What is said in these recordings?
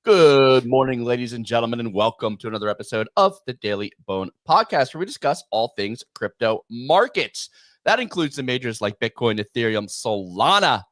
Good morning, ladies and gentlemen, and welcome to another episode of the Daily Bone Podcast, where we discuss all things crypto markets. That includes the majors like Bitcoin, Ethereum, Solana,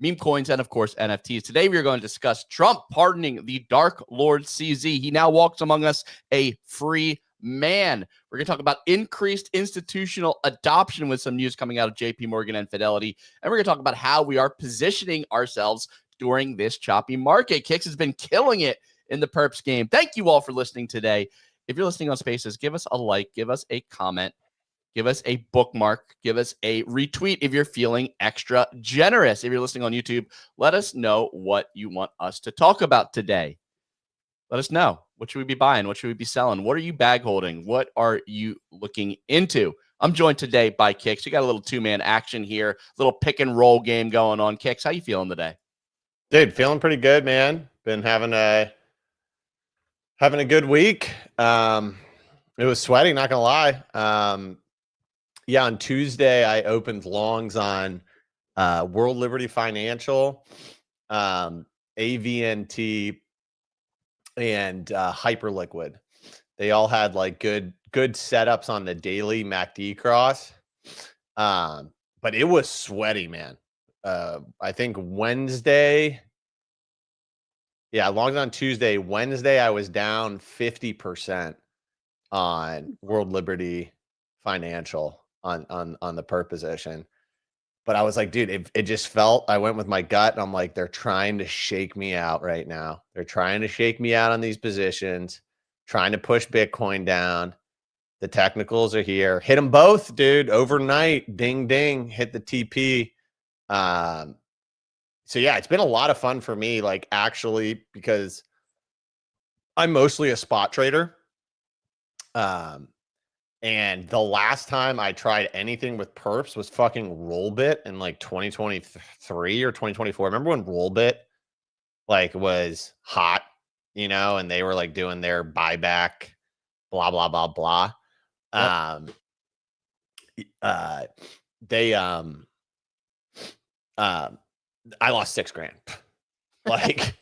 meme coins, and of course, NFTs. Today, we are going to discuss Trump pardoning the Dark Lord CZ. He now walks among us a free man. We're going to talk about increased institutional adoption with some news coming out of JP Morgan and Fidelity. And we're going to talk about how we are positioning ourselves during this choppy market. Kix has been killing it in the perps game. Thank you all for listening today. If you're listening on Spaces, give us a like, give us a comment, give us a bookmark, give us a retweet if you're feeling extra generous. If you're listening on YouTube, let us know what you want us to talk about today. Let us know. What should we be buying? What should we be selling? What are you bag holding? What are you looking into? I'm joined today by Kix. We got a little two-man action here, little pick and roll game going on. Kix, how you feeling today? Dude, feeling pretty good, man. Been having a good week. It was sweaty, not gonna lie. Yeah, on Tuesday I opened longs on World Liberty Financial, AVNT, and Hyperliquid. They all had like good setups on the daily MACD cross. But it was sweaty, man. I think Wednesday. Yeah, longs on Tuesday. Wednesday, I was down 50% on World Liberty Financial on the perp position. But I was like, dude, it just felt, I went with my gut and I'm like, they're trying to shake me out right now. They're trying to shake me out on these positions, trying to push Bitcoin down. The technicals are here. Hit them both, dude. Overnight, ding, ding, hit the TP. So yeah, it's been a lot of fun for me, like actually, because I'm mostly a spot trader. And the last time I tried anything with perps was fucking Rollbit in like 2023 or 2024. Remember when Rollbit like was hot, you know, and they were like doing their buyback, blah, blah, blah, blah. Yep. I lost $6,000 like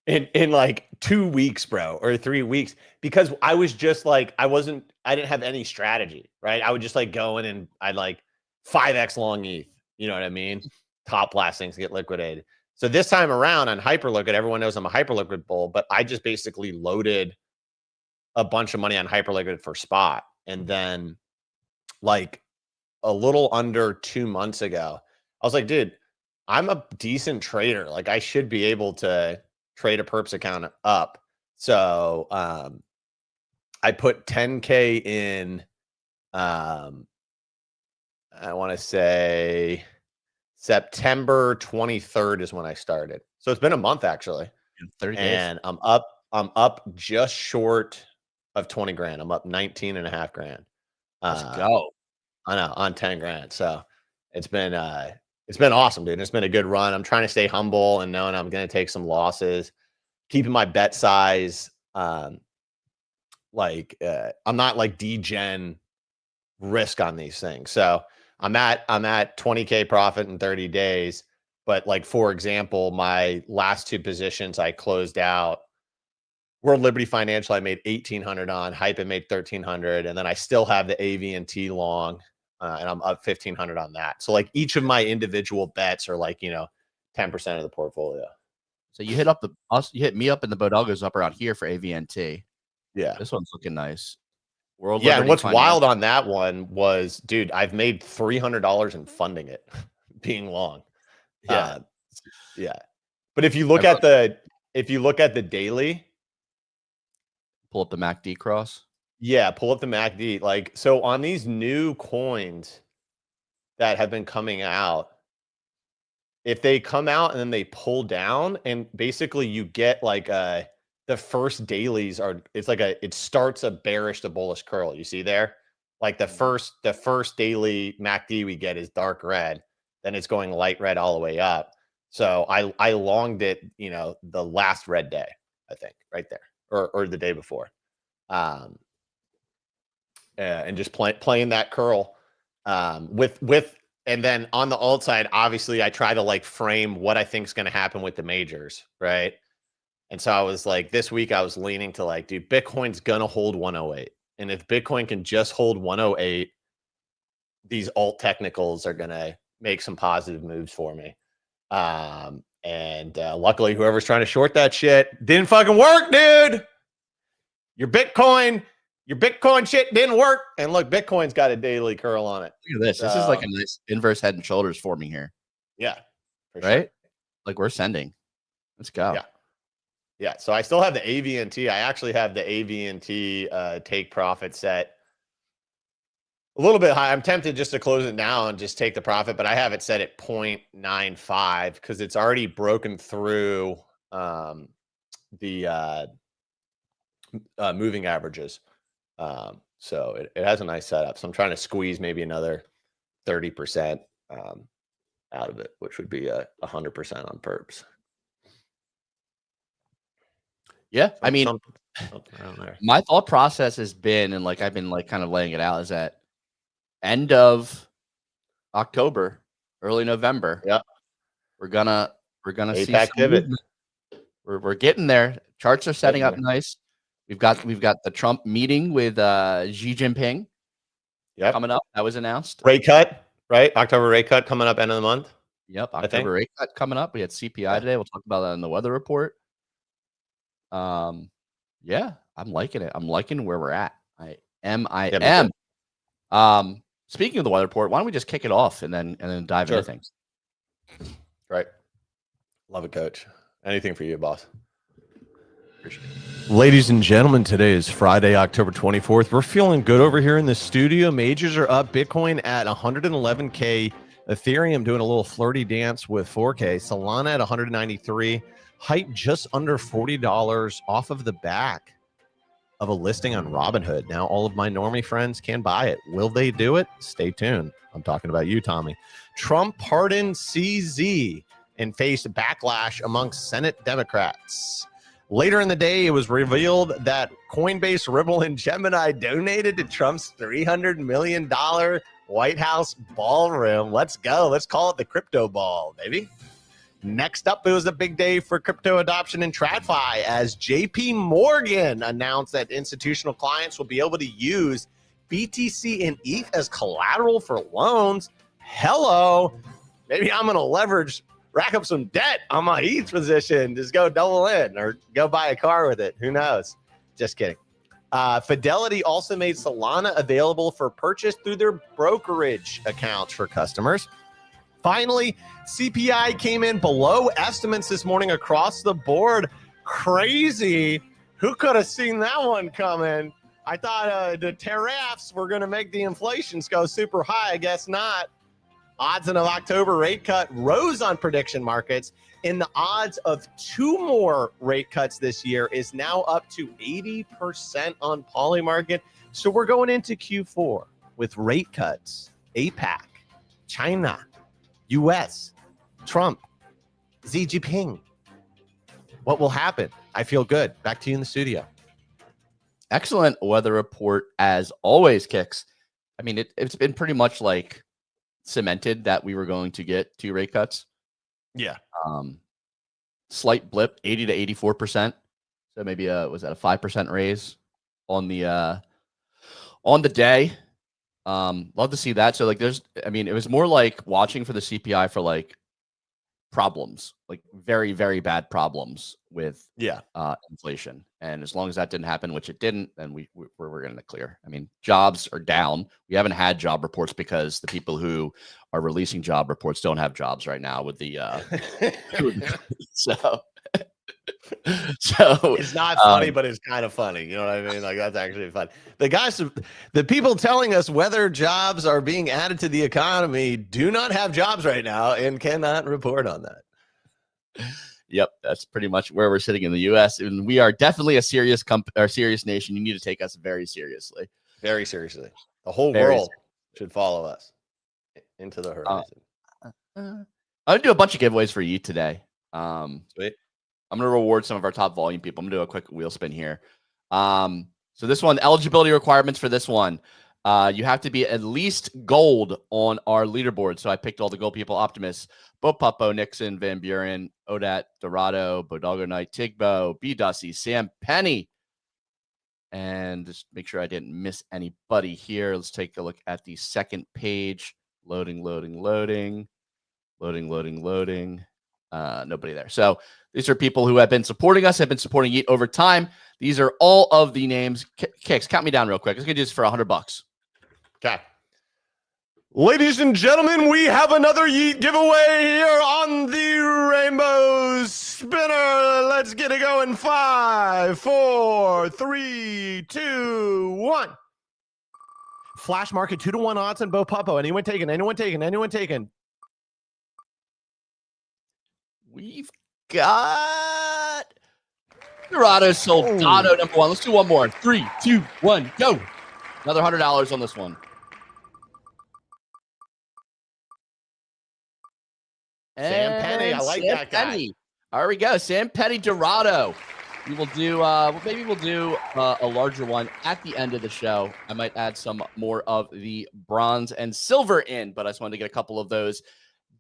in like 2 weeks, bro, or 3 weeks, because I was just like, I didn't have any strategy, right? I would just like go in and I'd like 5x long ETH, you know what I mean? Top last things get liquidated. So this time around on Hyperliquid, everyone knows I'm a Hyperliquid bull, but I just basically loaded a bunch of money on Hyperliquid for spot. And then like a little under 2 months ago, I was like, dude, I'm a decent trader. Like I should be able to trade a perps account up. So I put 10K in, I want to say September 23rd is when I started. So it's been a month actually. 30 days. And I'm up just short of 20 grand. I'm up 19.5 grand. Let's go. I know, on 10 grand. So it's been awesome, dude. It's been a good run. I'm trying to stay humble and knowing I'm going to take some losses, keeping my bet size. I'm not like degen risk on these things. So I'm at 20K profit in 30 days. But like, for example, my last two positions I closed out. World Liberty Financial, I made 1,800 on. Hype, I made 1,300. And then I still have the AV&T long. And I'm up 1,500 on that. So like each of my individual bets are like, 10% of the portfolio. So you hit me up in the Bodogos up around here for AVNT. Yeah. This one's looking nice. And what's wild on that one was, dude, I've made $300 in funding it being long. Yeah. But if you look at the daily, pull up the MACD cross. Yeah, pull up the MACD. Like, so on these new coins that have been coming out, if they come out and then they pull down, and basically you get like the first dailies it starts a bearish to bullish curl. You see there? Like the first daily MACD we get is dark red, then it's going light red all the way up. So I longed it, the last red day, I think, right there, or the day before. And just playing that curl and then on the alt side, obviously I try to like frame what I think is going to happen with the majors, right? And so I was like, this week I was leaning to like, dude, Bitcoin's gonna hold 108. And if Bitcoin can just hold 108, these alt technicals are gonna make some positive moves for me. And luckily, whoever's trying to short that shit didn't fucking work, dude. Your Bitcoin shit didn't work. And look, Bitcoin's got a daily curl on it. Look at this. This is like a nice inverse head and shoulders forming here. Yeah. Right? Sure. Like we're sending. Let's go. Yeah. Yeah. So I still have the AV&T. I actually have the AV&T take profit set a little bit high. I'm tempted just to close it down and just take the profit, but I have it set at 0.95 because it's already broken through the moving averages. So it has a nice setup. So I'm trying to squeeze maybe another 30% out of it, which would be 100% on perps. Yeah, I mean, something around there. My thought process has been, and like I've been like kind of laying it out, is that end of October, early November. Yeah, we're gonna see APAC pivot. We're getting there. Charts are setting up nice. We've got the Trump meeting with Xi Jinping. Yep. Coming up. That was announced. Rate cut, right? October rate cut coming up end of the month. Yep, October rate cut coming up. We had CPI today. We'll talk about that in the weather report. Yeah, I'm liking it. I'm liking where we're at. I am. Speaking of the weather report, why don't we just kick it off and then dive into things? Right. Love it, coach. Anything for you, boss. Appreciate it. Ladies and gentlemen, today is Friday, October 24th. We're feeling good over here in the studio. Majors are up. Bitcoin at 111K. Ethereum doing a little flirty dance with 4K. Solana at 193. Hype just under $40 off of the back of a listing on Robinhood. Now all of my normie friends can buy it. Will they do it? Stay tuned. I'm talking about you, Tommy. Trump pardoned CZ and faced backlash amongst Senate Democrats. Later in the day, it was revealed that Coinbase, Ripple, and Gemini donated to Trump's $300 million White House ballroom. Let's go. Let's call it the crypto ball, baby. Next up, it was a big day for crypto adoption in TradFi as JP Morgan announced that institutional clients will be able to use BTC and ETH as collateral for loans. Hello. Maybe I'm going to rack up some debt on my ETH position. Just go double in or go buy a car with it. Who knows? Just kidding. Fidelity also made Solana available for purchase through their brokerage accounts for customers. Finally, CPI came in below estimates this morning across the board. Crazy. Who could have seen that one coming? I thought the tariffs were going to make the inflations go super high. I guess not. Odds in an October rate cut rose on prediction markets, and the odds of 2 more rate cuts this year is now up to 80% on Polymarket. So we're going into Q4 with rate cuts. APAC, China, US, Trump, Xi Jinping. What will happen? I feel good. Back to you in the studio. Excellent weather report as always, Kicks. I mean, it's been pretty much like cemented that we were going to get 2 rate cuts. Yeah. Slight blip, 80 to 84%. So maybe was that a 5% raise on the day? Love to see that. So like it was more like watching for the CPI for like problems, like very, very bad problems with inflation. And as long as that didn't happen, which it didn't, then we're in the clear. I mean, jobs are down. We haven't had job reports because the people who are releasing job reports don't have jobs right now with the so it's not funny, but it's kind of funny. You know what I mean? Like that's actually fun. The people telling us whether jobs are being added to the economy do not have jobs right now and cannot report on that. Yep, that's pretty much where we're sitting in the U.S. And we are definitely a serious nation. You need to take us very seriously. Very seriously. The whole world should follow us into the horizon. I'm going to do a bunch of giveaways for you today. Sweet. I'm going to reward some of our top volume people. I'm going to do a quick wheel spin here. So this one, eligibility requirements for this one. You have to be at least gold on our leaderboard. So I picked all the gold people: Optimus, Bo Puppo, Nixon, Van Buren, Odat, Dorado, Bodogger Knight, Tigbo, B Dusty, Sam Penny. And just make sure I didn't miss anybody here. Let's take a look at the second page. Loading. Nobody there. So these are people who have been supporting us, have been supporting YEET over time. These are all of the names. Kicks, count me down real quick. Let's get this for $100. Okay. Ladies and gentlemen, we have another YEET giveaway here on the Rainbow Spinner. Let's get it going. 5, 4, 3, 2, 1. Flash market 2-to-1 odds on Bo Puppo. Anyone taken? We've got Dorado Soldado number 1. Let's do one more. 3, 2, 1, go. Another $100 on this one. Sam Penny, I like that guy. Penny. There we go. Sam Penny Dorado. We will do, maybe we'll do a larger one at the end of the show. I might add some more of the bronze and silver in, but I just wanted to get a couple of those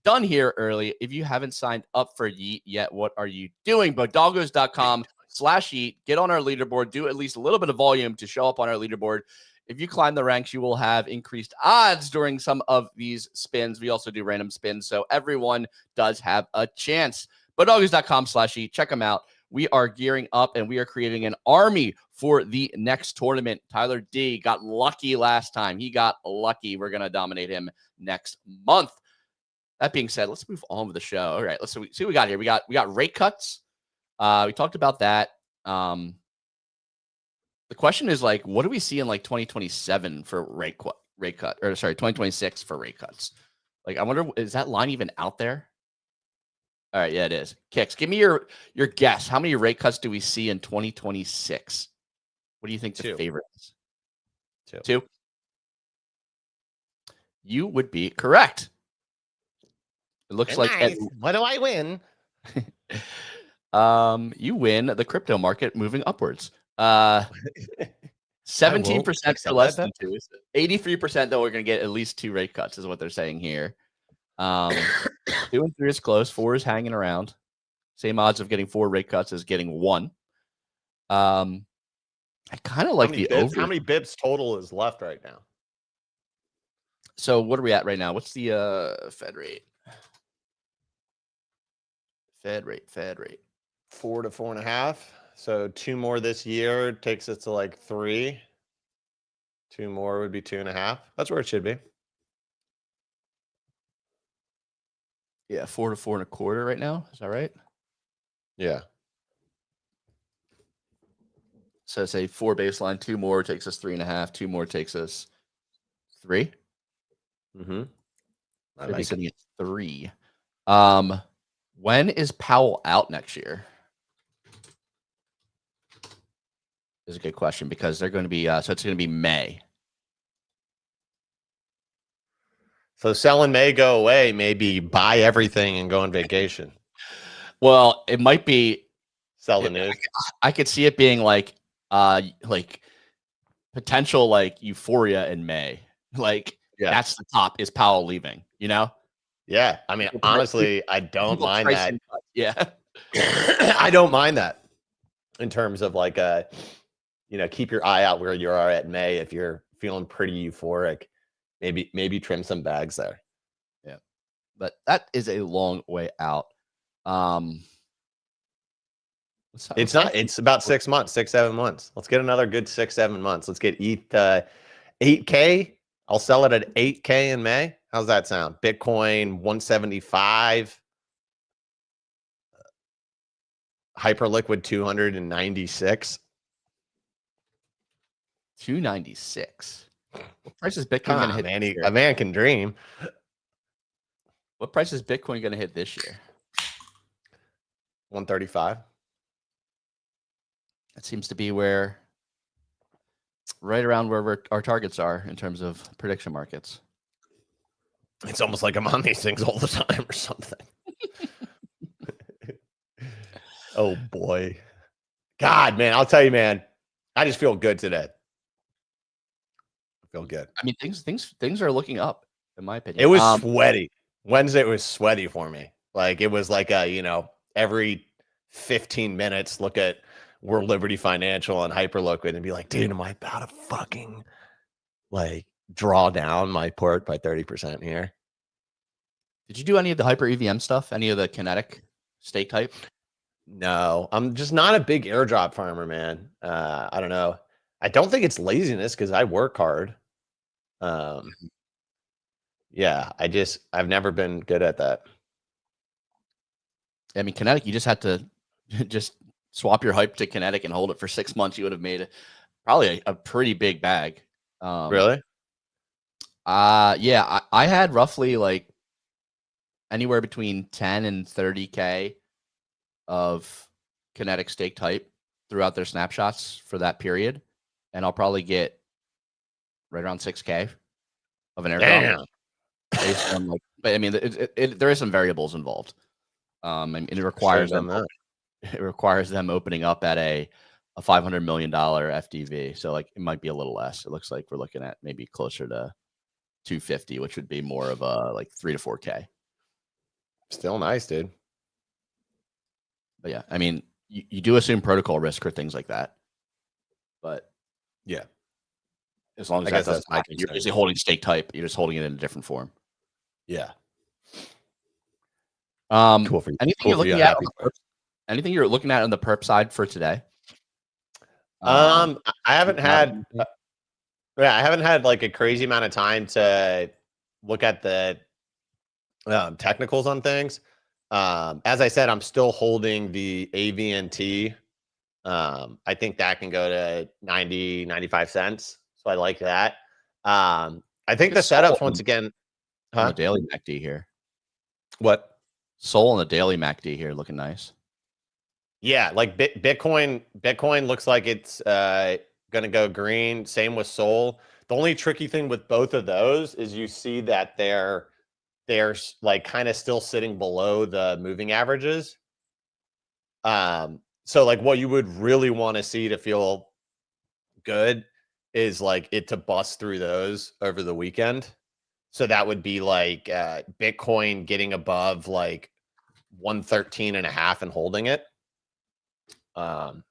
done here early. If you haven't signed up for YEET yet, what are you doing? Bodoggos.com/YEET. Get on our leaderboard. Do at least a little bit of volume to show up on our leaderboard. If you climb the ranks, you will have increased odds during some of these spins. We also do random spins, so everyone does have a chance. Bodoggos.com/YEET. Check them out. We are gearing up, and we are creating an army for the next tournament. Tyler D got lucky last time. He got lucky. We're going to dominate him next month. That being said, let's move on with the show. All right, let's see what we got here. We got rate cuts. We talked about that. The question is, like, what do we see in like 2027 for rate cut, or sorry, 2026 for rate cuts? Like, I wonder, is that line even out there? All right, yeah, it is. Kicks, give me your guess. How many rate cuts do we see in 2026? What do you think the favorite is? Two. You would be correct. It looks like what do I win? You win the crypto market moving upwards. 17% for less than 2. 83% though we're gonna get at least 2 rate cuts, is what they're saying here. 2 and 3 is close. 4 is hanging around. Same odds of getting 4 rate cuts as getting 1. I kind of like the over. How many bips total is left right now? So what are we at right now? What's the Fed rate? Fed rate. 4 to 4.5. So 2 more this year takes us to like 3. 2 more would be 2.5. That's where it should be. Yeah, 4 to 4.25 right now. Is that right? Yeah. So say 4 baseline, 2 more takes us 3.5. 2 more takes us 3. Mm-hmm. I like sitting at 3. When is Powell out next year? Is a good question, because they're going to be so it's going to be May. So selling may go away, maybe buy everything and go on vacation. Well, it might be sell the news. I could see it being like potential like Euphoria in May. Like that's the top, is Powell leaving, you know? Yeah. I mean, honestly, I don't mind that. Yeah. I don't mind that in terms of like keep your eye out where you are at May. If you're feeling pretty euphoric, maybe trim some bags there. Yeah, but that is a long way out. It's not. It's about 6 months, 6-7 months. Let's get another good 6-7 months. Let's get ETH 8K. I'll sell it at 8K in May. How's that sound? Bitcoin 175. Hyperliquid 296. 296. What price is Bitcoin going to hit? A man can dream. What price is Bitcoin going to hit this year? 135. That seems to be right around where our targets are in terms of prediction markets. It's almost like I'm on these things all the time or something. Oh boy. God, man, I'll tell you, man, I just feel good today. Feel good. I mean, things are looking up, in my opinion. It was sweaty. Wednesday was sweaty for me. Like it was like a, every 15 minutes, look at World Liberty Financial and Hyperliquid and be like, dude, am I about to fucking like draw down my port by 30% here? Did you do any of the Hyper EVM stuff? Any of the Kinetiq stake type? No, I'm just not a big airdrop farmer, man. I don't know. I don't think it's laziness because I work hard. Yeah, I've never been good at that. I mean, Kinetiq, you just had to just swap your hype to Kinetiq and hold it for 6 months. You would have made probably a pretty big bag. Really? Yeah, I had roughly like anywhere between 10 and 30K of Kinetiq stake type throughout their snapshots for that period. And I'll probably get right around 6K of an airdrop. Damn. Based on like, but I mean, there is some variables involved. And it requires them. It requires them opening up at a $500 million FDV. So like it might be a little less. It looks like we're looking at maybe closer to 250, which would be more of a like 3 to 4K. Still nice, dude. But yeah, I mean, you do assume protocol risk or things like that. But yeah, as long as that doesn't happen, you're basically holding stake type. You're just holding it in a different form. Yeah. Cool for you. Anything you're looking at? Anything you're looking at on the perp side for today? I haven't had. I haven't had like a crazy amount of time to look at the technicals on things. As I said, I'm still holding the AVNT. I think that can go to 90, 95 cents. So I like that. I think the setups once again. The daily MACD here. What? Sol on the daily MACD here looking nice. Yeah, like Bitcoin looks like it's going to go green. Same with Sol. The only tricky thing with both of those is you see that they're like kind of still sitting below the moving averages. So like what you would really want to see to feel good is like it to bust through those over the weekend. So that would be like Bitcoin getting above like 113.5 and holding it. Then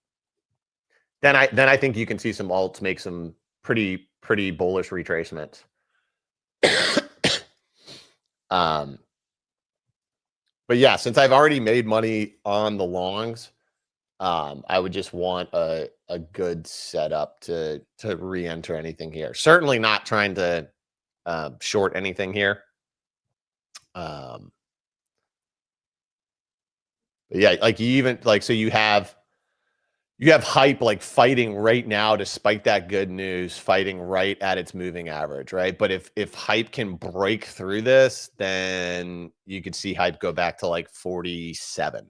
I think you can see some alts make some pretty bullish retracements. But yeah, since I've already made money on the longs, I would just want a good setup to re-enter anything here. Certainly not trying to short anything here. But yeah, like you even like, so you have hype like fighting right now, despite that good news, fighting right at its moving average, right? But if hype can break through this, then you could see hype go back to like 47.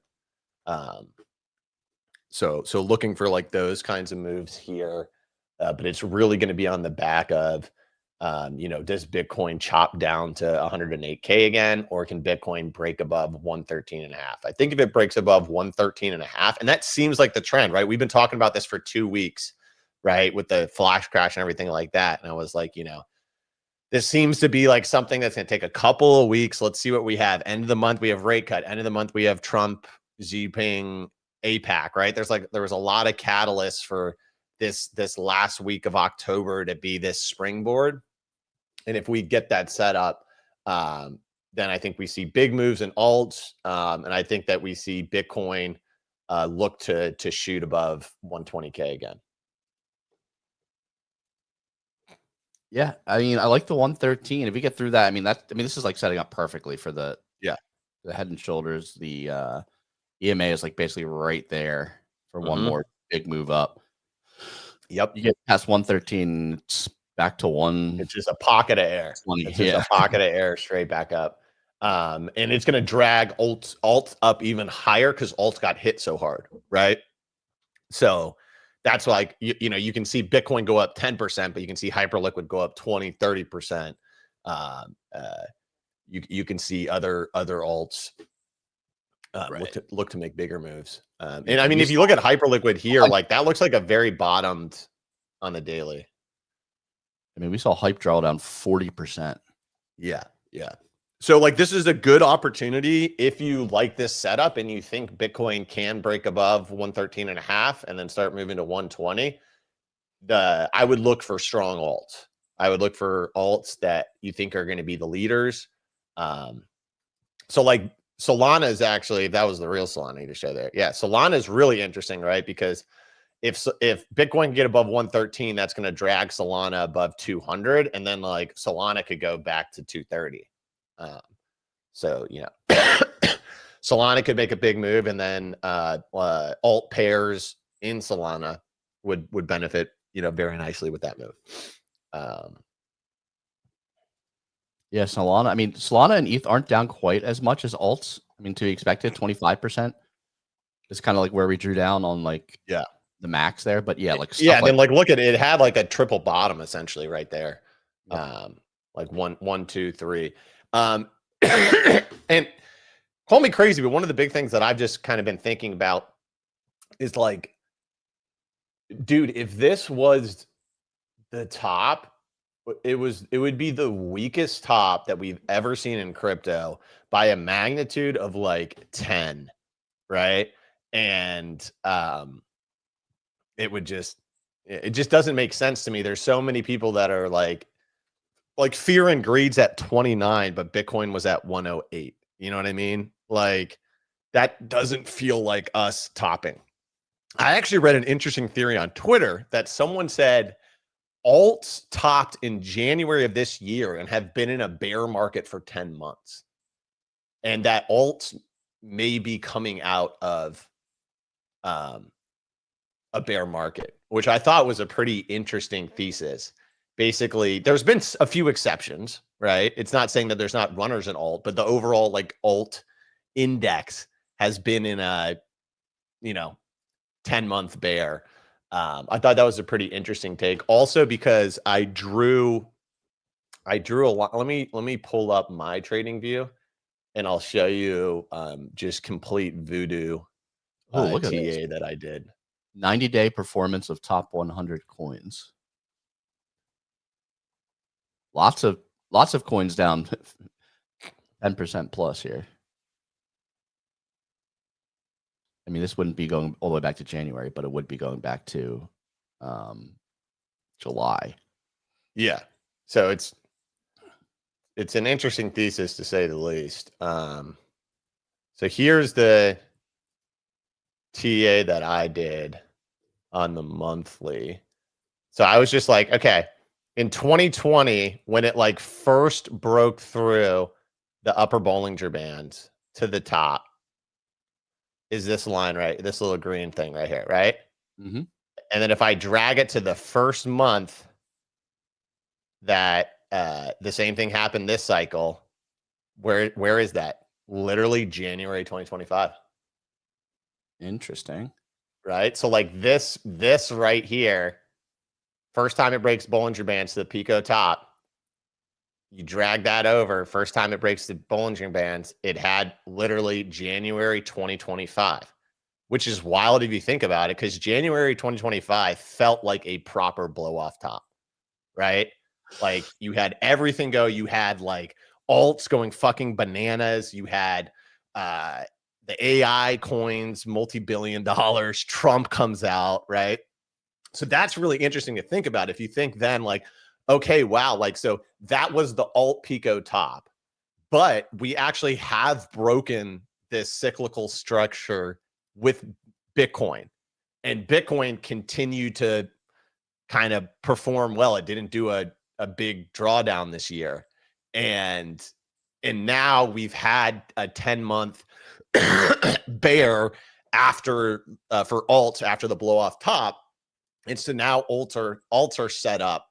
So looking for like those kinds of moves here, but it's really going to be on the back of, does Bitcoin chop down to 108K again, or can Bitcoin break above 113.5? I think if it breaks above 113.5, and that seems like the trend, right? We've been talking about this for 2 weeks, right? With the flash crash and everything like that. And I was like, this seems to be like something that's going to take a couple of weeks. Let's see what we have. End of the month, we have rate cut. End of the month, we have Trump, Xi Jinping, APAC, right? There was a lot of catalysts for this last week of October to be this springboard. And if we get that set up, then I think we see big moves in alts. And I think that we see Bitcoin look to shoot above 120K again. Yeah, I mean, I like the 113. If we get through that, this is like setting up perfectly for the Head and Shoulders. The EMA is like basically right there for one more big move up. Yep. You get past 113, it's back to one. It's just a pocket of air. It's just a pocket of air straight back up. And it's going to drag alt up even higher because alt got hit so hard, right? So that's like, you can see Bitcoin go up 10%, but you can see Hyperliquid go up 20, 30%. You can see other alts look to make bigger moves. And I mean, if you look at Hyperliquid here, like that looks like a very bottomed on the daily. I mean, we saw hype draw down 40%. Yeah. So like this is a good opportunity if you like this setup and you think Bitcoin can break above 113.5 and then start moving to 120. I would look for strong alts. I would look for alts that you think are going to be the leaders. So like Solana is actually, that was the real Solana I need to show there. Yeah, Solana is really interesting, right? Because if Bitcoin can get above 113, that's going to drag Solana above 200, and then like Solana could go back to 230. So you know, Solana could make a big move, and then alt pairs in Solana would benefit, you know, very nicely with that move. Yeah, Solana. I mean, Solana and ETH aren't down quite as much as alts. I mean, to be expected, 25%. It's kind of like where we drew down on like the max there. But yeah, like yeah, then like look at it. It had like a triple bottom essentially right there. Yeah. Like 1, 2, 3. And call me crazy, but one of the big things that I've just kind of been thinking about is like, dude, if this was the top, it would be the weakest top that we've ever seen in crypto by a magnitude of like 10, right? And it just doesn't make sense to me. There's so many people that are like fear and greed's at 29, but Bitcoin was at 108. You know what I mean? Like that doesn't feel like us topping. I actually read an interesting theory on Twitter that someone said alts topped in January of this year and have been in a bear market for 10 months. And that alts may be coming out of a bear market, which I thought was a pretty interesting thesis. Basically, there's been a few exceptions, right? It's not saying that there's not runners in alt, but the overall like alt index has been in a, 10-month bear. I thought that was a pretty interesting take. Also, because I drew a lot. Let me pull up my trading view, and I'll show you just complete voodoo look at TA this. that I did. 90-day performance of top 100 coins. Lots of coins down 10% plus here. I mean, this wouldn't be going all the way back to January, but it would be going back to July. Yeah. So it's an interesting thesis to say the least. So here's the TA that I did on the monthly. So I was just like, okay, in 2020, when it like first broke through the upper Bollinger Bands to the top, is this line right? This little green thing right here, right? Mm-hmm. And then if I drag it to the first month that the same thing happened this cycle, where is that? Literally January 2025. Interesting. Right? So like this right here, first time it breaks Bollinger Bands to the Pico top, you drag that over, first time it breaks the Bollinger Bands, it had literally January 2025, which is wild if you think about it, because January 2025 felt like a proper blow off top, right? Like you had everything go. You had like alts going fucking bananas. You had the AI coins, multi-billion dollars. Trump comes out, right? So that's really interesting to think about. If you think then like, okay, wow, like, so that was the alt Pico top, but we actually have broken this cyclical structure with Bitcoin, and Bitcoin continued to kind of perform well. It didn't do a big drawdown this year. And now we've had a 10-month bear after for alts after the blow off top. And so now alts are set up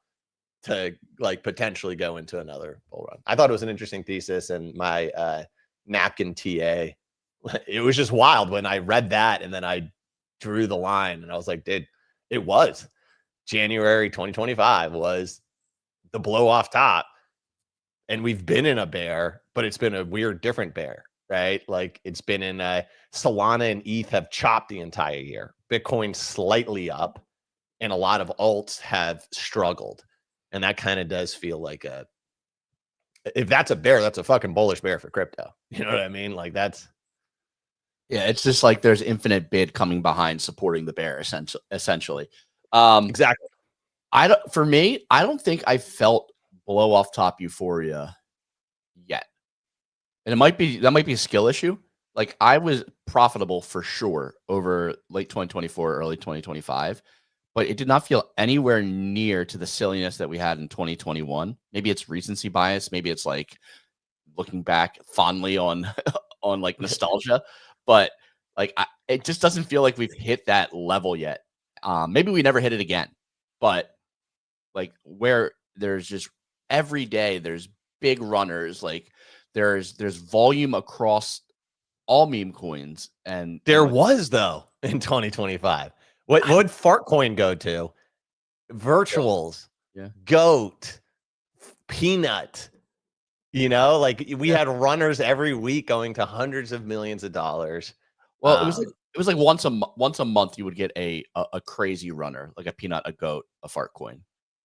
to like potentially go into another bull run. I thought it was an interesting thesis, and my napkin TA, it was just wild when I read that and then I drew the line and I was like, dude, it was January 2025 was the blow off top, and we've been in a bear, but it's been a weird different bear, right? Like it's been in Solana and ETH have chopped the entire year. Bitcoin slightly up, and a lot of alts have struggled. And that kind of does feel like if that's a bear, that's a fucking bullish bear for crypto. You know what I mean? Like that's. Yeah, it's just like there's infinite bid coming behind supporting the bear, essentially. Exactly. For me, I don't think I felt blow off top euphoria yet. And that might be a skill issue. Like I was profitable for sure over late 2024, early 2025, but it did not feel anywhere near to the silliness that we had in 2021. Maybe it's recency bias. Maybe it's like looking back fondly on on like nostalgia, but like it just doesn't feel like we've hit that level yet. Maybe we never hit it again, but like where there's just every day there's big runners, like there's volume across all meme coins, and There was though in 2025. What would fart coin go to? Virtuals, yeah. goat, peanut. You know, like we had runners every week going to hundreds of millions of dollars. Well, it was like once a month you would get a crazy runner, like a peanut, a goat, a fart coin.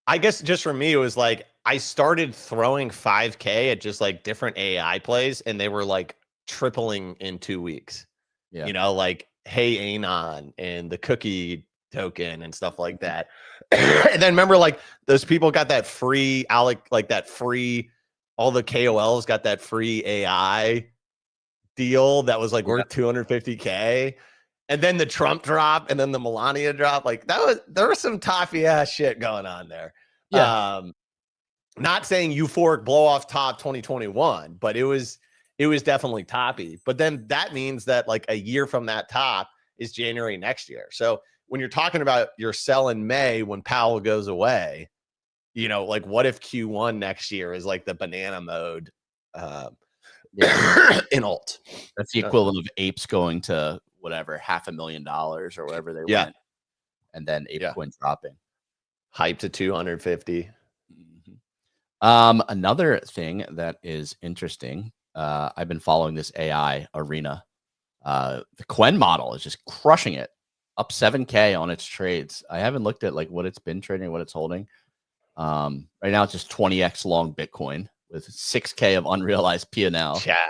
I guess just for me, it was like I started throwing 5K at just like different AI plays, and they were like tripling in 2 weeks. Yeah. You know, like Hey Anon and the cookie token and stuff like that. And then remember, like those people got that free all the KOLs got that free AI deal that was like worth 250K. And then the Trump drop and then the Melania drop. Like there was some toffee ass shit going on there. Yeah. Not saying euphoric blow off top 2021, but it was definitely toppy. But then that means that like a year from that top is January next year. So when you're talking about your sell in May when Powell goes away, you know, like what if Q1 next year is like the banana mode in alt? That's the equivalent of apes going to whatever, $500,000 or whatever they went. And then ApeCoin dropping. Hype to 250. Another thing that is interesting, I've been following this AI arena. The Quen model is just crushing it, up 7K on its trades. I haven't looked at like what it's been trading, what it's holding. Right now it's just 20x long Bitcoin with 6K of unrealized P&L. Chad.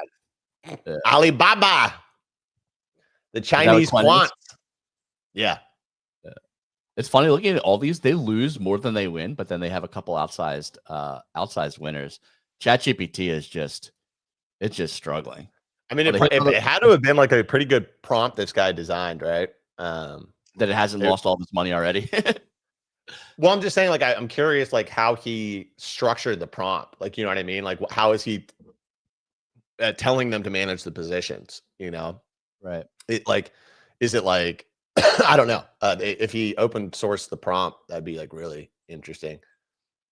Alibaba. The Chinese quants. Yeah. It's funny looking at all these, they lose more than they win, but then they have a couple outsized winners. ChatGPT is just struggling. I mean, it had to have been like a pretty good prompt this guy designed, right? That it hasn't lost all this money already. Well, I'm just saying, like, I'm curious, like, how he structured the prompt. Like, you know what I mean? Like, how is he telling them to manage the positions? You know, right? Is it like, I don't know. If he open sourced the prompt, that'd be like really interesting.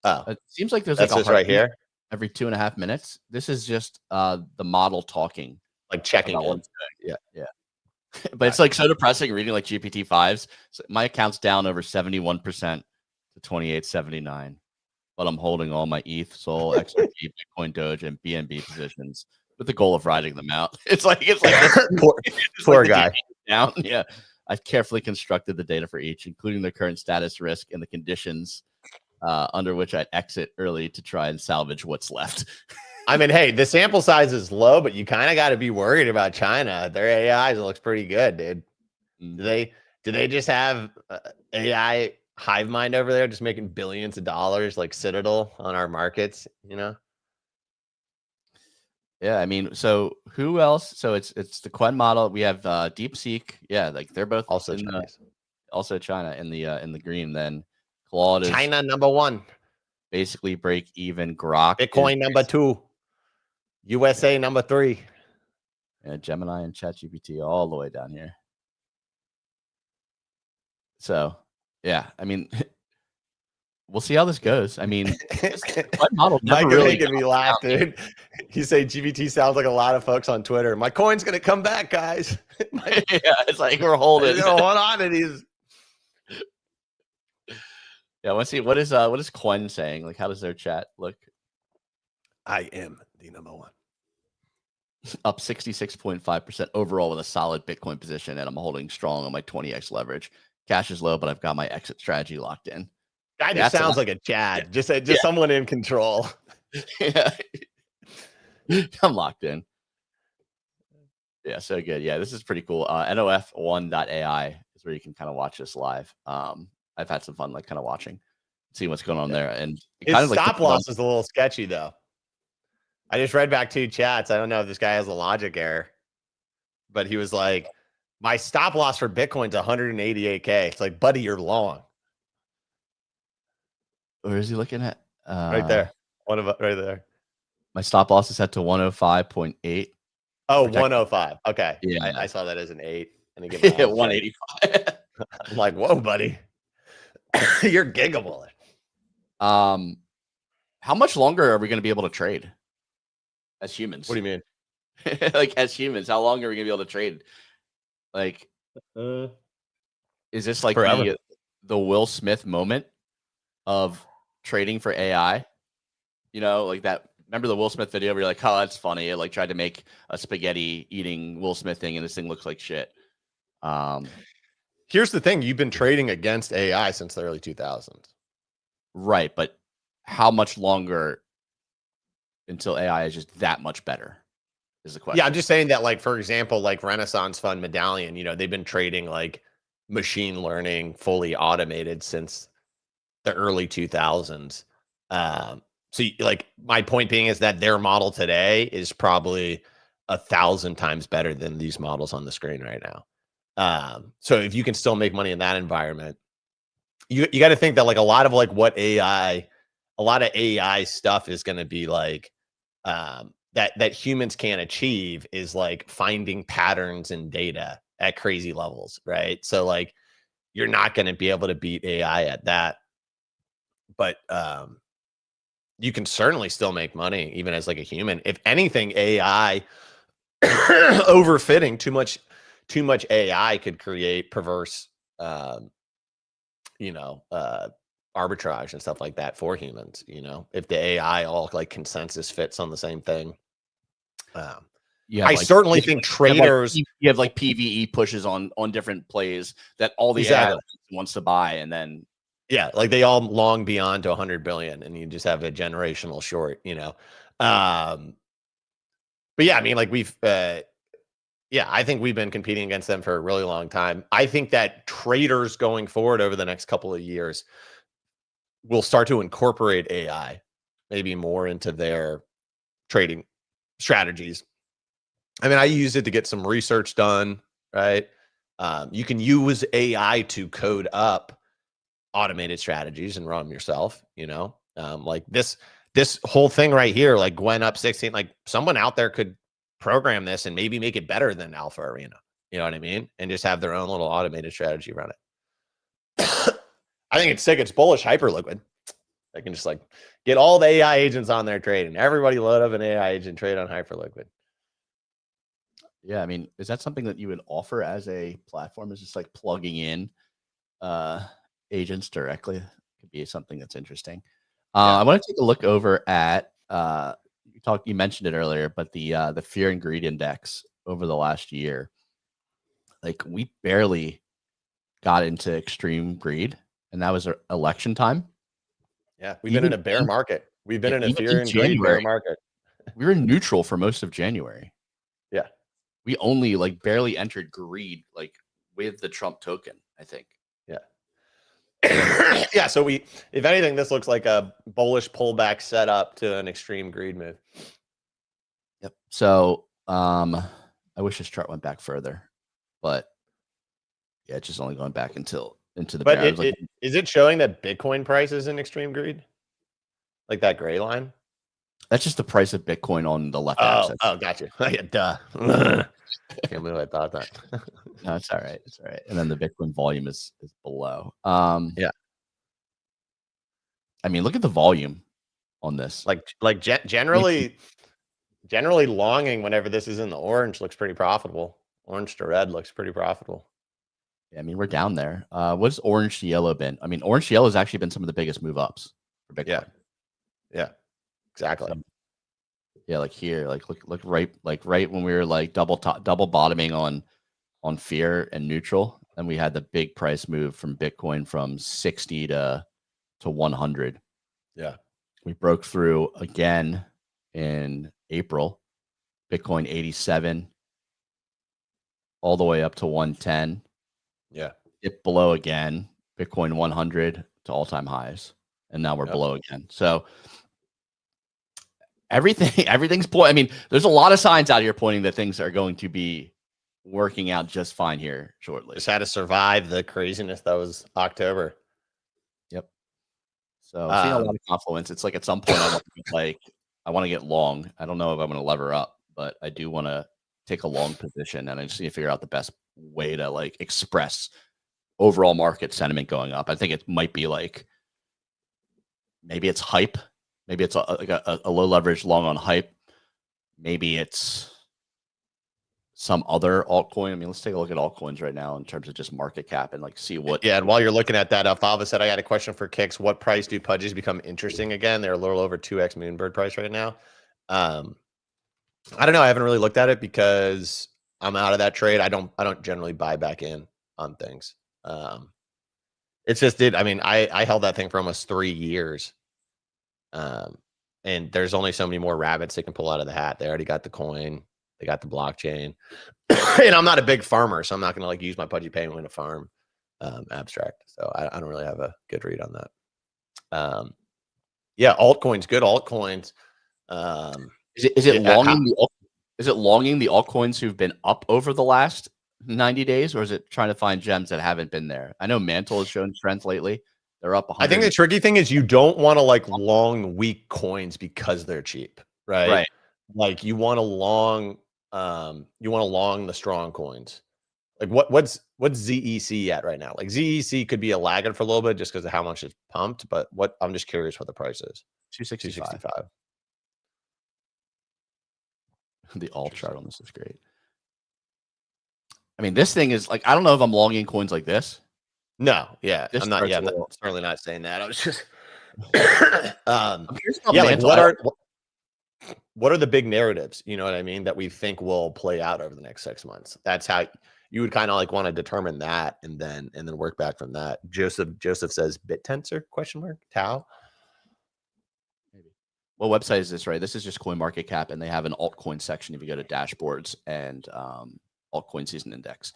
Oh, it seems like there's that's like just right here every 2.5 minutes. This is just the model talking, like checking in. Yeah. But it's like so depressing reading like GPT-5s. So my account's down over 71% to 2879, but I'm holding all my ETH, Sol, XRP, Bitcoin, Doge, and BNB positions with the goal of riding them out. It's like poor guy. Down. Yeah. I've carefully constructed the data for each, including the current status, risk, and the conditions under which I'd exit early to try and salvage what's left. I mean, hey, the sample size is low, but you kind of got to be worried about China. Their AI looks pretty good, dude. Do they just have AI hive mind over there, just making billions of dollars like Citadel on our markets? You know? Yeah, I mean, so who else? So it's the Quen model. We have DeepSeek. Yeah, like they're both also China in the green. Then Claude is China #1. Basically break even. Grok Bitcoin #2. USA #3. Yeah, Gemini and ChatGPT all the way down here. So yeah, I mean, we'll see how this goes. I mean, my model never really making me laugh, dude. You say GPT sounds like a lot of folks on Twitter. My coin's gonna come back, guys. Yeah, it's like we're holding. Hold on, it is. Yeah, let's see. What is Quen saying? Like, how does their chat look? I am the #1. Up 66.5% overall with a solid Bitcoin position, and I'm holding strong on my 20x leverage. Cash is low, but I've got my exit strategy locked in. Guy just sounds like a Chad, just someone in control. Yeah. I'm locked in. Yeah, so good. Yeah, this is pretty cool. NOF1.ai is where you can kind of watch this live. I've had some fun, like kind of watching, seeing what's going on there. And his kind of like stop loss is a little sketchy though. I just read back 2 chats. I don't know if this guy has a logic error, but he was like, my stop loss for Bitcoin's 188K. It's like, buddy, you're long. Where is he looking at? Right there. Right there. My stop loss is set to 105.8. Oh, 105. Okay. Yeah. I saw that as an 8. And he gave me 185. I'm like, whoa, buddy. You're gigabullet. How much longer are we going to be able to trade as humans? What do you mean? Like as humans, how long are we going to be able to trade? Like, is this like the Will Smith moment of trading for AI? You know, like that. Remember the Will Smith video where you're like, oh, that's funny. It like tried to make a spaghetti eating Will Smith thing, and this thing looks like shit. Here's the thing. You've been trading against AI since the early 2000s. Right. But how much longer until AI is just that much better is the question. Yeah, I'm just saying that, like, for example, like Renaissance Fund Medallion, you know, they've been trading like machine learning fully automated since the early 2000s. So like my point being is that their model today is probably 1,000 times better than these models on the screen right now. So if you can still make money in that environment, you got to think that like a lot of AI stuff is going to be like that humans can't achieve is like finding patterns in data at crazy levels, right? So like you're not going to be able to beat AI at that, but you can certainly still make money even as like a human. If anything, AI overfitting too much AI could create perverse arbitrage and stuff like that for humans, you know, if the AI all like consensus fits on the same thing. I certainly think traders you have like PVE pushes on different plays that all the AI wants to buy, and then yeah, like they all long beyond to 100 billion, and you just have a generational short, you know. But yeah, I mean, like I think we've been competing against them for a really long time. I think that traders going forward over the next couple of years will start to incorporate AI maybe more into their trading strategies. I mean, I use it to get some research done, right? You can use AI to code up automated strategies and run them yourself, you know. Like this whole thing right here, like Gwen up 16, like someone out there could program this and maybe make it better than Alpha Arena, you know what I mean, and just have their own little automated strategy run it. I think it's sick. It's bullish Hyperliquid. I can just like get all the AI agents on there trading. Everybody load up an AI agent, trade on Hyperliquid. Yeah, I mean, is that something that you would offer as a platform? Is just like plugging in agents directly? Could be something that's interesting. I want to take a look over at you mentioned it earlier, but the fear and greed index over the last year, like we barely got into extreme greed, and that was election time. Yeah, we've been in a bear market. We've been in a fear and greed bear market. We were neutral for most of January. Yeah, we only like barely entered greed like with the Trump token, I think. Yeah. Yeah, so if anything, this looks like a bullish pullback setup to an extreme greed move. Yep. So I wish this chart went back further, but yeah, it's just only going back into the but bear. Is it showing that Bitcoin price is in extreme greed? Like that gray line? That's just the price of Bitcoin on the left axis. Oh, gotcha. Yeah, duh. Can't believe I thought that. No, it's all right. It's all right. And then the Bitcoin volume is below. Yeah. I mean, look at the volume on this. Like generally longing whenever this is in the orange looks pretty profitable. Orange to red looks pretty profitable. Yeah, I mean, we're down there. What's orange to yellow been? I mean, orange to yellow has actually been some of the biggest move ups for Bitcoin. Yeah, exactly. So, yeah, like here, like look right when we were like double bottoming on fear and neutral, and we had the big price move from Bitcoin from 60 to to 100. Yeah. We broke through again in April. Bitcoin 87 all the way up to 110. Yeah. Dipped below again. Bitcoin 100 to all-time highs. And now we're below again. So everything's point. I mean, there's a lot of signs out here pointing that things are going to be working out just fine here shortly. Just had to survive the craziness that was October. Yep. So seeing a lot of confluence. It's like at some point I want to get long. I don't know if I'm going to lever up, but I do want to take a long position, and I just need to figure out the best way to like express overall market sentiment going up. I think it might be like maybe it's hype. Maybe it's a low leverage long on hype. Maybe it's some other altcoin. I mean, let's take a look at altcoins right now in terms of just market cap and like see what. Yeah, and while you're looking at that, Fava said, I got a question for Kicks. What price do pudges become interesting again? They're a little over 2x Moonbird price right now. I don't know. I haven't really looked at it because I'm out of that trade. I don't generally buy back in on things. It's just I mean, I held that thing for almost 3 years. And there's only so many more rabbits they can pull out of the hat. They already got the coin, they got the blockchain. And I'm not a big farmer, so I'm not going to like use my pudgy payment to farm abstract. So I don't really have a good read on that. Yeah, altcoins, good altcoins. Is it longing the altcoins who've been up over the last 90 days, or is it trying to find gems that haven't been there? I know Mantle has shown strength lately. They're up 100. I think the tricky thing is you don't want to like long weak coins because they're cheap, right? Right. Like you want to long the strong coins. Like what's ZEC at right now? Like ZEC could be a laggard for a little bit just because of how much it's pumped, but I'm just curious what the price is. 265. The alt chart on this is great. I mean, this thing is like, I don't know if I'm longing coins like this. No, yeah, This I'm not. Yeah, I'm certainly not saying that. I was just, yeah, like what are the big narratives? You know what I mean? That we think will play out over the next 6 months. That's how you would kind of like want to determine that, and then work back from that. Joseph says BitTensor ? Tau. Maybe. What website is this? Right, this is just CoinMarketCap, and they have an altcoin section if you go to dashboards and altcoin season index.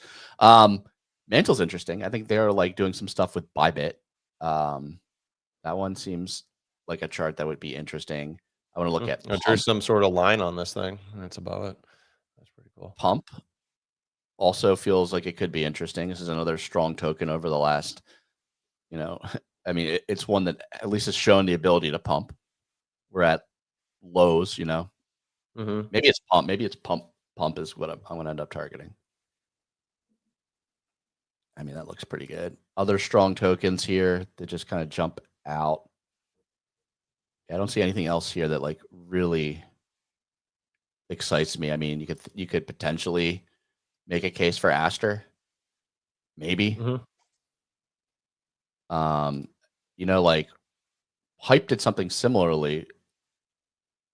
Mantle's interesting. I think they're like doing some stuff with Bybit. That one seems like a chart that would be interesting. I want to look at there's some sort of line on this thing. That's above it. That's pretty cool. Pump also feels like it could be interesting. This is another strong token over the last, I mean, it's one that at least has shown the ability to pump. We're at lows, Maybe it's pump. Maybe it's pump. Pump is what I'm going to end up targeting. I mean, that looks pretty good. Other strong tokens here that just kind of jump out. I don't see anything else here that like really excites me. I mean, you could potentially make a case for Aster, maybe. Like Hype did something similarly.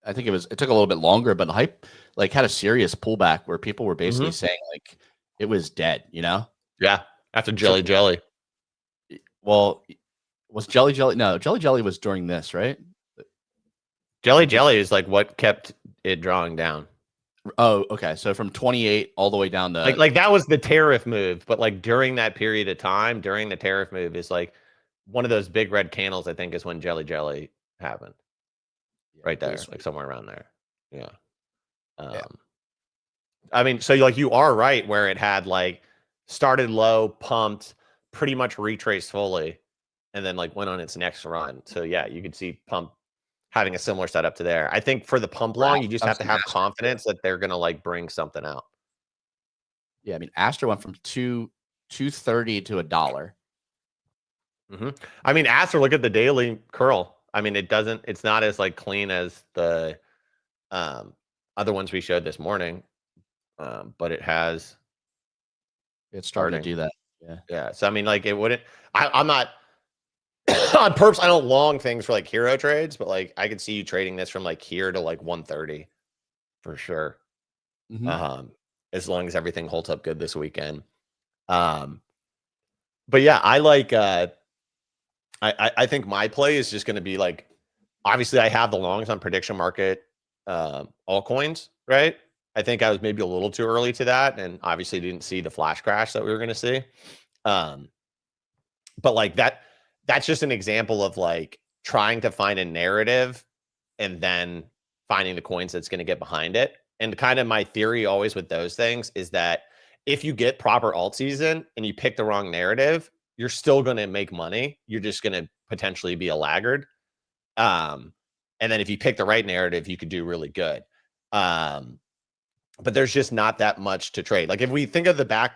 I think it took a little bit longer, but Hype like had a serious pullback where people were basically saying like it was dead. Yeah. After Jelly. Well, was Jelly? No, Jelly was during this, right? Jelly is like what kept it drawing down. Oh, okay. So from 28 all the way down to like that was the tariff move, but like during that period of time, during the tariff move is like one of those big red candles. I think is when Jelly happened. Right there, like somewhere around there. Yeah. I mean, so like you are right where it had like started low, pumped, pretty much retraced fully, and then like went on its next run. So yeah, you could see pump having a similar setup to there. I think for the pump long, you just have to have confidence that they're gonna like bring something out. Yeah, I mean, Aster went from $2.30 to $1. I mean, Aster, look at the daily curl. I mean, it's not as like clean as the other ones we showed this morning, but it's starting to do that. Yeah. So I mean, like it wouldn't. I'm not on purpose. I don't long things for like hero trades, but like I could see you trading this from like here to like 130 for sure. As long as everything holds up good this weekend. But yeah, I like I think my play is just going to be like, obviously I have the longs on prediction market altcoins, right? I think I was maybe a little too early to that, and obviously didn't see the flash crash that we were going to see. But like that's just an example of like trying to find a narrative and then finding the coins that's going to get behind it. And kind of my theory always with those things is that if you get proper alt season and you pick the wrong narrative, you're still going to make money. You're just going to potentially be a laggard. And then if you pick the right narrative, you could do really good. But there's just not that much to trade. Like if we think of the back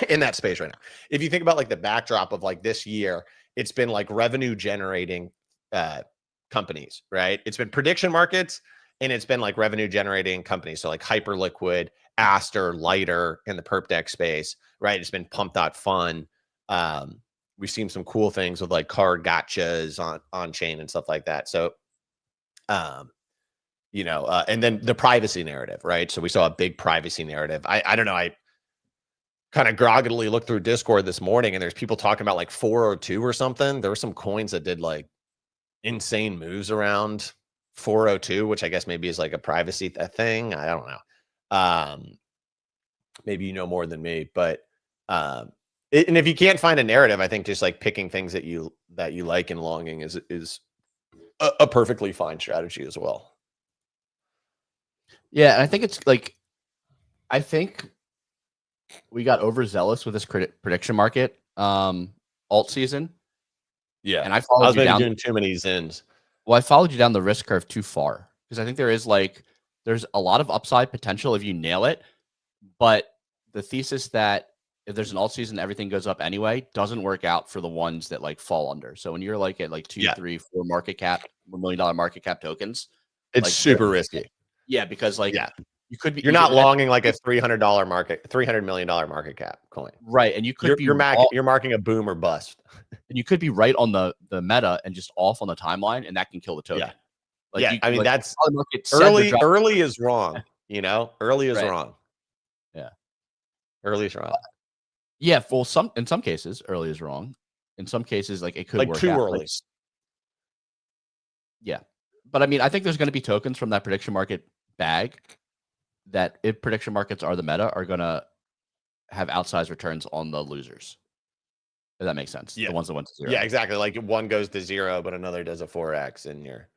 in that space right now, if you think about like the backdrop of like this year, it's been like revenue generating companies, right? It's been prediction markets and it's been like revenue generating companies. So like Hyperliquid, Aster, Lighter in the perp deck space, right? It's been Pump.fun. We've seen some cool things with like card gotchas on chain and stuff like that. So, you know, and then the privacy narrative, right? So we saw a big privacy narrative. I don't know. I kind of groggily looked through Discord this morning and there's people talking about like 402 or something. There were some coins that did like insane moves around 402, which I guess maybe is like a privacy thing. I don't know. Maybe you know more than me, but and if you can't find a narrative, I think just like picking things that you like and longing is a perfectly fine strategy as well. Yeah, and I think it's like, I think we got overzealous with this prediction market alt season. Yeah, and I followed was you maybe down. doing too many zins. Well, I followed you down the risk curve too far because I think there's a lot of upside potential if you nail it, but the thesis that if there's an alt season, everything goes up anyway doesn't work out for the ones that like fall under. So when you're like at like 2, 3, 4 market cap, $1 million market cap tokens, it's like super risky. Yeah, because like you could be you're not longing like a $300 million market cap coin, right? And you could you're marking a boom or bust, and you could be right on the meta and just off on the timeline, and that can kill the token. Yeah. Like yeah, I mean, like, that's early is wrong. You know, early is wrong. Yeah, early is wrong. Yeah, well, in some cases, early is wrong. In some cases, like it could like work too out. early. Like, yeah, but I mean, I think there's going to be tokens from that prediction market bag that, if prediction markets are the meta, are going to have outsized returns on the losers. If that makes sense. Yeah. The ones that went to 0. Yeah, exactly. Like one goes to 0, but another does a 4x, and you're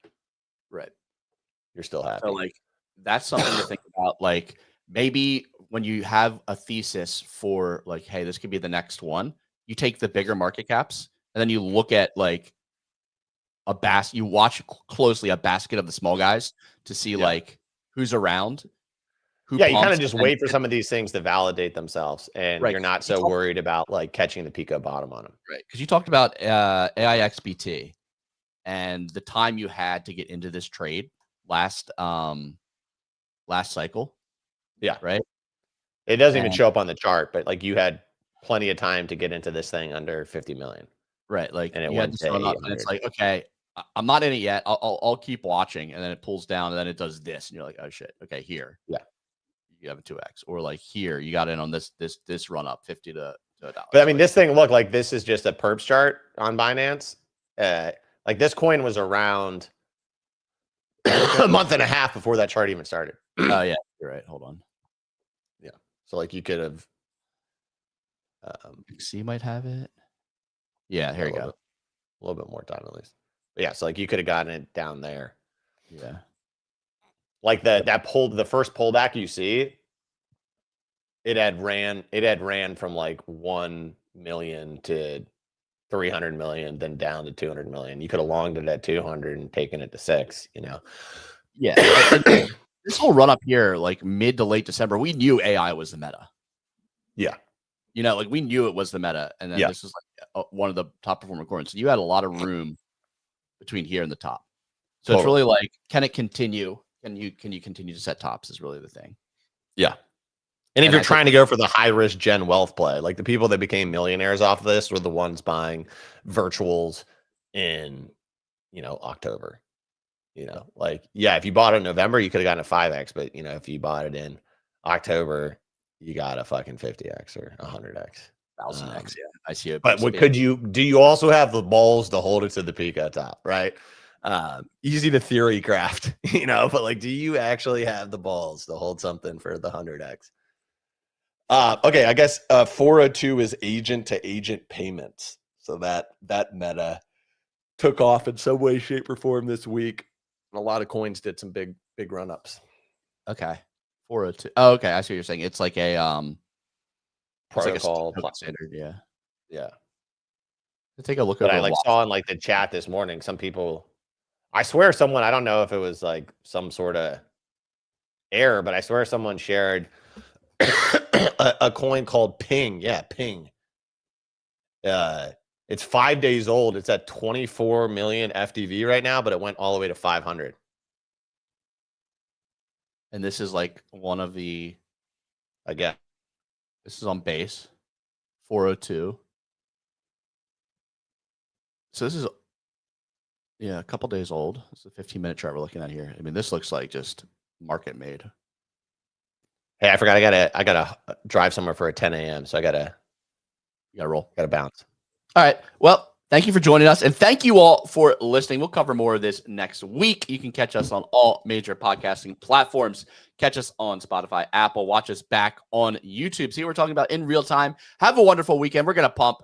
still happy. So like that's something to think about. Like maybe when you have a thesis for like, hey, this could be the next one, you take the bigger market caps and then you look at like you watch closely a basket of the small guys to see like who's around. You kind of just wait for some of these things to validate themselves, and you're not so worried about like catching the pico bottom on them. Right. Because you talked about AIXBT and the time you had to get into this trade last cycle. Yeah. Right. It doesn't even show up on the chart, but like you had plenty of time to get into this thing under 50 million. Right. Like, and it went to up and it's like, okay, I'm not in it yet. I'll keep watching. And then it pulls down and then it does this. And you're like, oh shit. Okay. Here. Yeah. You have a 2x, or like here you got in on this run up 50 to $1. But I mean, this thing, look, like this is just a perps chart on Binance. Like this coin was around a month and a half before that chart even started. Oh yeah, you're right. Hold on. Yeah. So like you could have. C might have it. Yeah, here you go. A little bit more time at least. But yeah, so like you could have gotten it down there. Yeah. Like the first pullback you see, it had ran from like 1 million to 300 million, then down to 200 million. You could have longed it at 200 and taken it to 6, you know? Yeah. This whole run up here, like mid to late December, we knew AI was the meta. Yeah. You know, like we knew it was the meta. And then this was like one of the top performing coins. So you had a lot of room between here and the top. So it's really like, can it continue? Can you continue to set tops is really the thing. Yeah. And if you're trying to go for the high risk gen wealth play, like the people that became millionaires off of this were the ones buying virtuals in, October, like, yeah, if you bought it in November, you could have gotten a 5x, but if you bought it in October, you got a fucking 50x or 100x, 1000x. Yeah. I see it. But do you also have the balls to hold it to the peak at top, right? Easy to theory craft, but like, do you actually have the balls to hold something for the 100x? Okay, I guess 402 is agent to agent payments. So that meta took off in some way, shape, or form this week. And a lot of coins did some big run-ups. Okay. 402. Oh, okay. I see what you're saying. It's like a protocol standard. Yeah. Yeah. Take a look at it. I saw in like the chat this morning, some people, I swear someone, I don't know if it was like some sort of error, but I swear someone shared a coin called Ping. Yeah, Ping. It's 5 days old. It's at 24 million FDV right now, but it went all the way to 500. And this is like one of the, again, this is on base 402. So this is, yeah, a couple days old. It's a 15-minute chart we're looking at here. I mean, this looks like just market made. Hey, I forgot I gotta drive somewhere for a 10 a.m. So you gotta roll. Gotta bounce. All right. Well, thank you for joining us. And thank you all for listening. We'll cover more of this next week. You can catch us on all major podcasting platforms. Catch us on Spotify, Apple. Watch us back on YouTube. See what we're talking about in real time. Have a wonderful weekend. We're going to pump